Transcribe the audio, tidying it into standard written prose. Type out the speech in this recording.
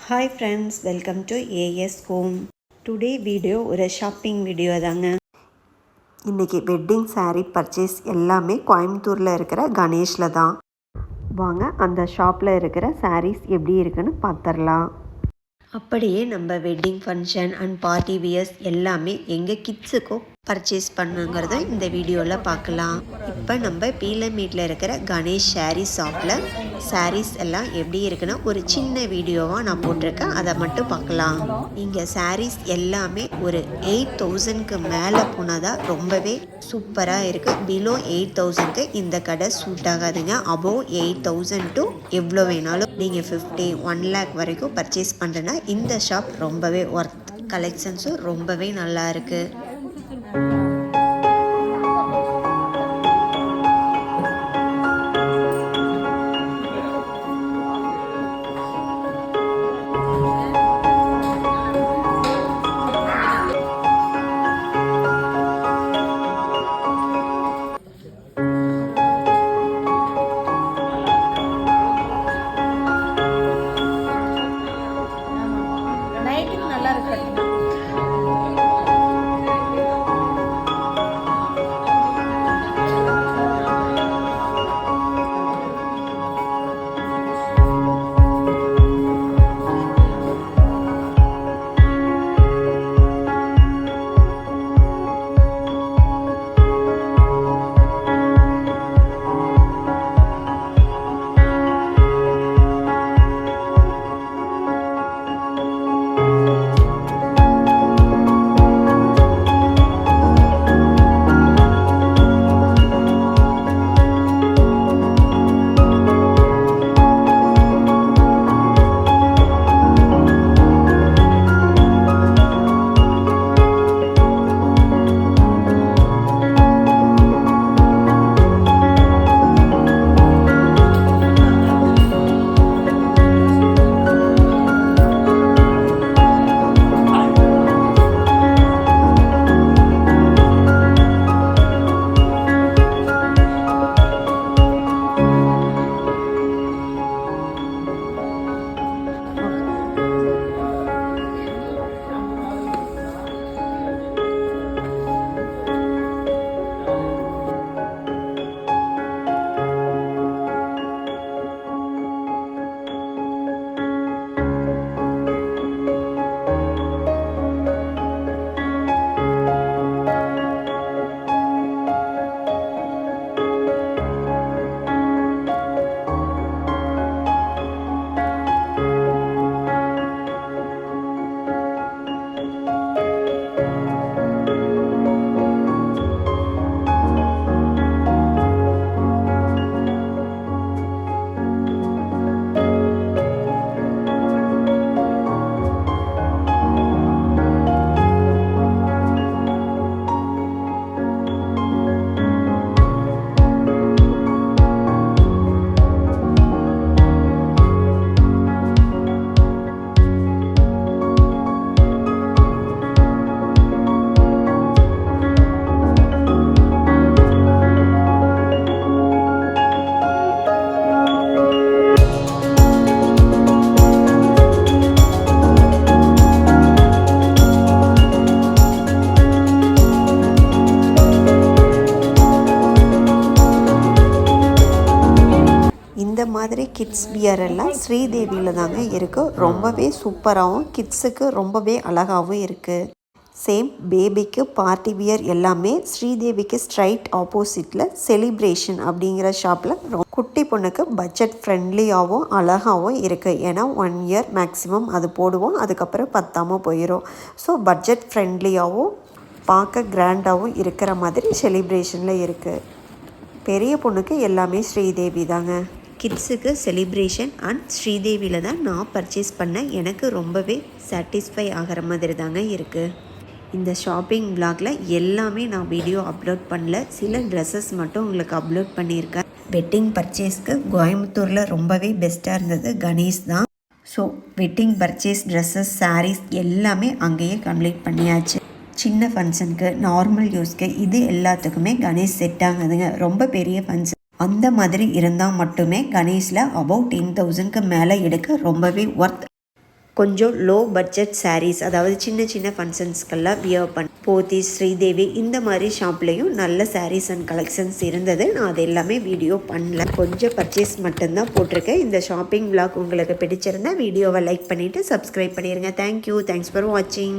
Hi friends, welcome to as home. Today video ஒரு shopping video தாங்க. இன்றைக்கி wedding sari purchase எல்லாமே கோயம்புத்தூரில் இருக்கிற கணேஷில் தான். வாங்க அந்த ஷாப்பில் இருக்கிற சாரீஸ் எப்படி இருக்குன்னு பார்த்துடலாம். அப்படியே நம்ம wedding function and party wears எல்லாமே எங்கள் கிட்ஸுக்கும் பர்ச்சேஸ் பண்ணுங்கிறத இந்த வீடியோவில் பார்க்கலாம். இப்போ நம்ம பீலமேட்டில் இருக்கிற கணேஷ் சாரீஸ் ஷாப்பில் சாரீஸ் எல்லாம் எப்படி இருக்குன்னா ஒரு சின்ன வீடியோவாக நான் போட்டிருக்கேன், அதை மட்டும் பார்க்கலாம். இங்கே சாரீஸ் எல்லாமே ஒரு 8,000க்கு மேலே போனதாக ரொம்பவே சூப்பராக இருக்குது. பிலோ 8,000க்கு இந்த கடை சூட் ஆகாதுங்க. அபோவ் 8,000 டு எவ்வளோ வேணாலும் நீங்கள் 50, 1 lakh வரைக்கும் பர்ச்சேஸ் பண்ணுறேன்னா இந்த ஷாப் ரொம்பவே ஒர்த். கலெக்ஷன்ஸும் ரொம்பவே நல்லா இருக்குது. இந்த மாதிரி கிட்ஸ் வியர் எல்லாம் ஸ்ரீதேவியில் தாங்க இருக்குது. ரொம்பவே சூப்பராகவும் கிட்ஸுக்கு ரொம்பவே அழகாகவும் இருக்குது. சேம் பேபிக்கு பார்ட்டி வியர் எல்லாமே ஸ்ரீதேவிக்கு ஸ்ட்ரைட் ஆப்போசிட்டில் செலிப்ரேஷன் அப்படிங்கிற ஷாப்பில் குட்டி பொண்ணுக்கு பட்ஜெட் ஃப்ரெண்ட்லியாகவும் அழகாகவும் இருக்குது. ஏன்னா 1 year மேக்ஸிமம் அது போடுவோம், அதுக்கப்புறம் பத்தாமல் போயிடும். ஸோ பட்ஜெட் ஃப்ரெண்ட்லியாகவும் பார்க்க கிராண்டாகவும் இருக்கிற மாதிரி செலிப்ரேஷனில் இருக்குது. பெரிய பொண்ணுக்கு எல்லாமே ஸ்ரீதேவி தாங்க. கிட்ஸுக்கு செலிப்ரேஷன் அண்ட் ஸ்ரீதேவியில் தான் நான் பர்ச்சேஸ் பண்ணேன். எனக்கு ரொம்பவே சாட்டிஸ்ஃபை ஆகிற மாதிரி தாங்க இருக்குது. இந்த ஷாப்பிங் விலாகில் எல்லாமே நான் வீடியோ அப்லோட் பண்ணல, சில ட்ரெஸ்ஸஸ் மட்டும் உங்களுக்கு அப்லோட் பண்ணியிருக்கேன். வெட்டிங் பர்ச்சேஸ்க்கு கோயம்புத்தூரில் ரொம்பவே பெஸ்ட்டாக இருந்தது கணேஷ் தான். So wedding purchase dresses sarees எல்லாமே அங்கேயே கம்ப்ளீட் பண்ணியாச்சு. சின்ன ஃபங்க்ஷனுக்கு நார்மல் யூஸ்க்கு இது எல்லாத்துக்குமே கணேஷ் செட் ஆகுதுங்க. ரொம்ப பெரிய ஃபங்க்ஷன் அந்த மாதிரி இருந்தால் மட்டுமே கணேஷில் அபவுட் 10,000க்கு மேலே எடுக்க ரொம்பவே ஒர்த். கொஞ்சம் லோ பட்ஜெட் சாரீஸ், அதாவது சின்ன சின்ன ஃபங்க்ஷன்ஸ்க்கெல்லாம் வியர் பண்ண போத்தி, ஸ்ரீதேவி இந்த மாதிரி ஷாப்லேயும் நல்ல சாரீஸ் அண்ட் கலெக்ஷன்ஸ் இருந்தது. நான் அது எல்லாமே வீடியோ பண்ணல, கொஞ்சம் பர்ச்சேஸ் மட்டும்தான் போட்டிருக்கேன். இந்த ஷாப்பிங் விளாக் உங்களுக்கு பிடிச்சிருந்தா வீடியோவை லைக் பண்ணிவிட்டு சப்ஸ்கிரைப் பண்ணிடுங்க. தேங்க்யூ, தேங்க்ஸ் ஃபார் வாட்சிங்.